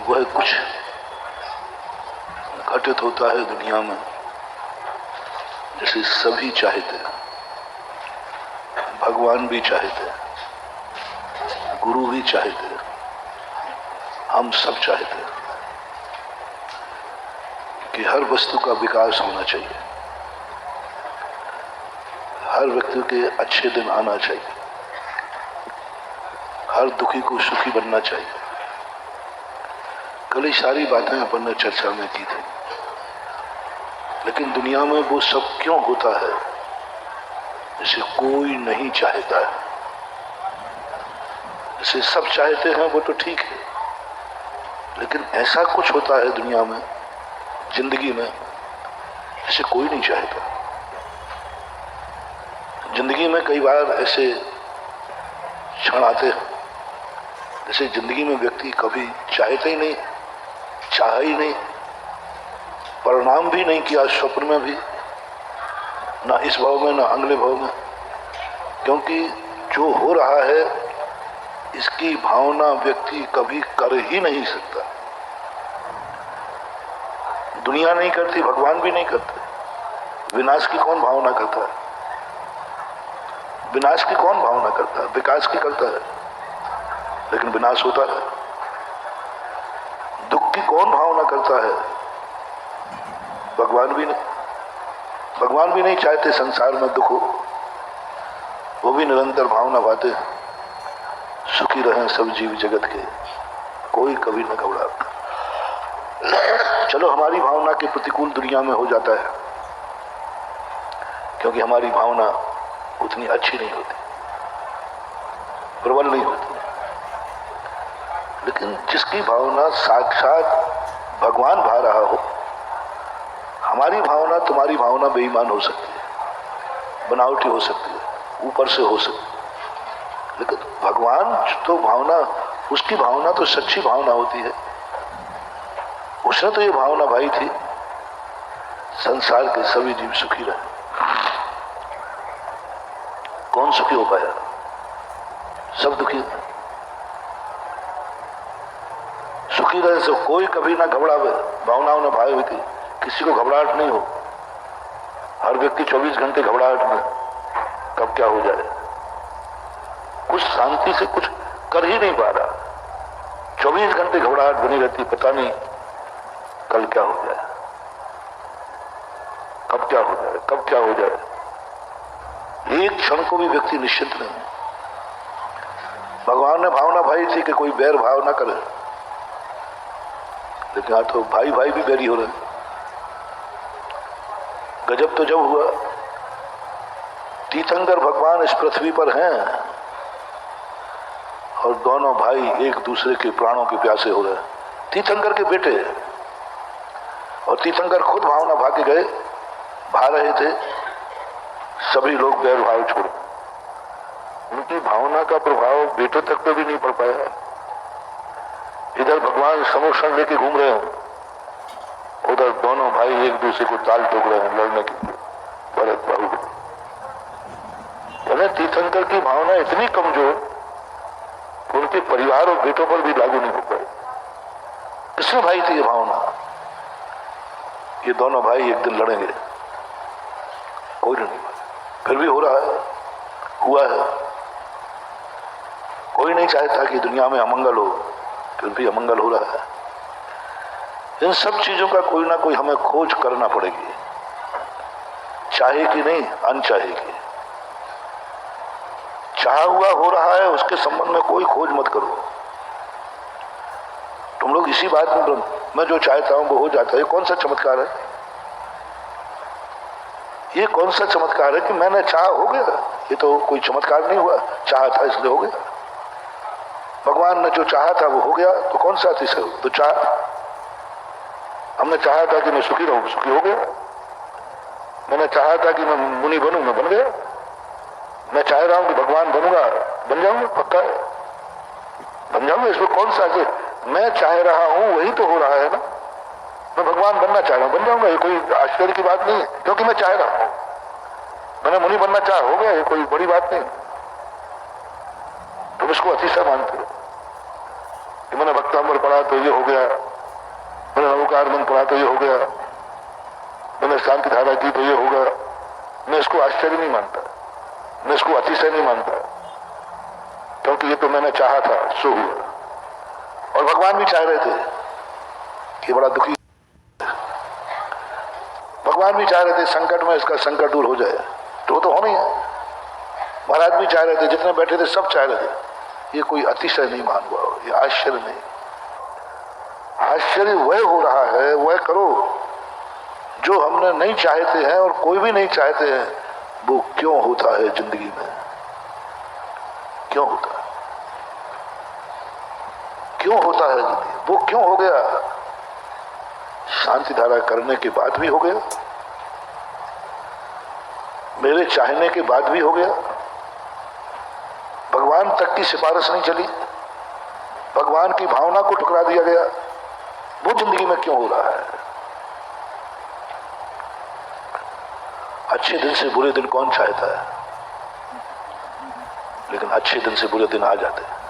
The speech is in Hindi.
वह कुछ घटित होता है दुनिया में जिसे सभी चाहते हैं, भगवान भी चाहते हैं, गुरु भी चाहते हैं, हम सब चाहते हैं कि हर वस्तु का विकास होना चाहिए, हर व्यक्ति के अच्छे दिन आना चाहिए, हर दुखी को सुखी बनना चाहिए। कल ही सारी बातें अपन ने चर्चा में की थी, लेकिन दुनिया में वो सब क्यों होता है जिसे कोई नहीं चाहता है? जिसे सब चाहते हैं वो तो ठीक है, लेकिन ऐसा कुछ होता है दुनिया में, जिंदगी में, जिसे कोई नहीं चाहता। जिंदगी में कई बार ऐसे क्षण आते हैं जैसे जिंदगी में व्यक्ति कभी चाहता ही नहीं, चाहा ही नहीं, परिणाम भी नहीं किया स्वप्न में भी, ना इस भाव में ना अगले भाव में, क्योंकि जो हो रहा है इसकी भावना व्यक्ति कभी कर ही नहीं सकता। दुनिया नहीं करती, भगवान भी नहीं करते। विनाश की कौन भावना करता है? विनाश की कौन भावना करता है? विकास की करता है, लेकिन विनाश होता है। दुख की कौन भावना करता है? भगवान भी नहीं। भगवान भी नहीं चाहते संसार में दुख हो, वो भी निरंतर भावना पाते हैं सुखी रहें सब जीव जगत के, कोई कभी न घबराता। चलो हमारी भावना के प्रतिकूल दुनिया में हो जाता है, क्योंकि हमारी भावना उतनी अच्छी नहीं होती, प्रबल नहीं होती। लेकिन जिसकी भावना साक्षात भगवान भा रहा हो, हमारी भावना तुम्हारी भावना बेईमान हो सकती है, बनावटी हो सकती है, ऊपर से हो सकती है, लेकिन भगवान तो भावना, उसकी भावना तो सच्ची भावना होती है। उसने तो ये भावना भाई थी संसार के सभी जीव सुखी रहे। कौन सुखी हो पाया? सब दुखी। सुखी रहे से कोई कभी ना घबरावे, भावनाओं ने भाई हुई थी, किसी को घबराहट नहीं हो। हर व्यक्ति 24 घंटे घबराहट में, कब क्या हो जाए, कुछ शांति से कुछ कर ही नहीं पा रहा। 24 घंटे घबराहट बनी रहती, पता नहीं कल क्या हो जाए, कब क्या हो जाए, कब क्या हो जाए। एक क्षण को भी व्यक्ति निश्चिंत नहीं। भगवान ने भावना भाई थी कि कोई बैर भाव ना करे, लेकिन आज तो भाई भाई भी बैरी हो रहे। गजब तो जब हुआ, तीर्थंकर भगवान इस पृथ्वी पर हैं और दोनों भाई एक दूसरे के प्राणों के प्यासे हो रहे। तीर्थंकर के बेटे, और तीर्थंकर खुद भावना भाग गए, भा रहे थे, सभी लोग बैर भाव छोड़े। उनकी भावना का प्रभाव बेटों तक पे भी नहीं पड़ पाया। इधर भगवान समोषण लेके घूम रहे हैं, उधर दोनों भाई एक दूसरे को ताल ठोक रहे हैं लड़ने के लिए, भरत बाहु। यानी तीर्थंकर की भावना इतनी कमजोर, उनके परिवार और बेटों पर भी लागू नहीं हो पाई। किसने भाई थी ये भावना? ये दोनों भाई एक दिन लड़ेंगे, कोई नहीं। फिर भी हो रहा है, हुआ है। कोई नहीं चाहता कि दुनिया में अमंगल हो, फिर भी अमंगल हो रहा है। इन सब चीजों का कोई ना कोई हमें खोज करना पड़ेगी, चाहे कि नहीं, अनचाहे की। चाहा हुआ हो रहा है, उसके संबंध में कोई खोज मत करो। तुम लोग इसी बात में, मैं जो चाहता हूं वो हो जाता है। ये कौन सा चमत्कार है? ये कौन सा चमत्कार है कि मैंने चाहा हो गया? ये तो कोई चमत्कार नहीं हुआ, चाहा था इसलिए हो गया। भगवान ने जो चाहा था वो हो गया, तो कौन सा अतिशय? तो चाह, हमने चाहा था कि मैं सुखी रहूं, सुखी हो गया। मैंने चाहा था कि मैं मुनि बनूं, मैं बन गया। मैं चाह रहा हूं कि भगवान बनूंगा, बन जाऊंगा, पक्का है, बन जाऊंगा। इसमें कौन सा है? मैं चाह रहा हूं वही तो हो रहा है ना। मैं भगवान बनना चाह रहा हूं, बन जाऊंगा, ये कोई आश्चर्य की बात नहीं है, क्योंकि मैं चाह रहा हूं। मैंने मुनि बनना चाह, हो गया, ये कोई बड़ी बात नहीं। तुम इसको अतिशय मानते हो कि मैंने भक्तांबर पढ़ा पढ़ा तो ये हो गया, मैंने नवोकार मंत्र पढ़ा तो ये हो गया, मैंने शांति धारा की तो ये होगा। मैं इसको आश्चर्य नहीं मानता, मैं इसको अतिशय नहीं मानता, क्योंकि ये तो मैंने चाहा था सो हुआ। और भगवान भी चाह रहे थे कि बड़ा दुखी, भगवान भी चाह रहे थे संकट में इसका संकट दूर हो जाए, तो वो तो होना ही है। महाराज भी चाह रहे थे, जितने बैठे थे सब चाह रहे थे। ये कोई अतिशय नहीं मान हुआ, ये आश्चर्य नहीं। आश्चर्य वह हो रहा है, वह करो जो हमने नहीं चाहते हैं और कोई भी नहीं चाहते हैं, वो क्यों होता है जिंदगी में, क्यों होता है, क्यों होता है जिंदगी, वो क्यों हो गया। शांति धारा करने के बाद भी हो गया, मेरे चाहने के बाद भी हो गया, भगवान तक की सिफारिश नहीं चली, भगवान की भावना को ठुकरा दिया गया, वो जिंदगी में क्यों हो रहा है। अच्छे दिन से बुरे दिन कौन चाहता है, लेकिन अच्छे दिन से बुरे दिन आ जाते हैं।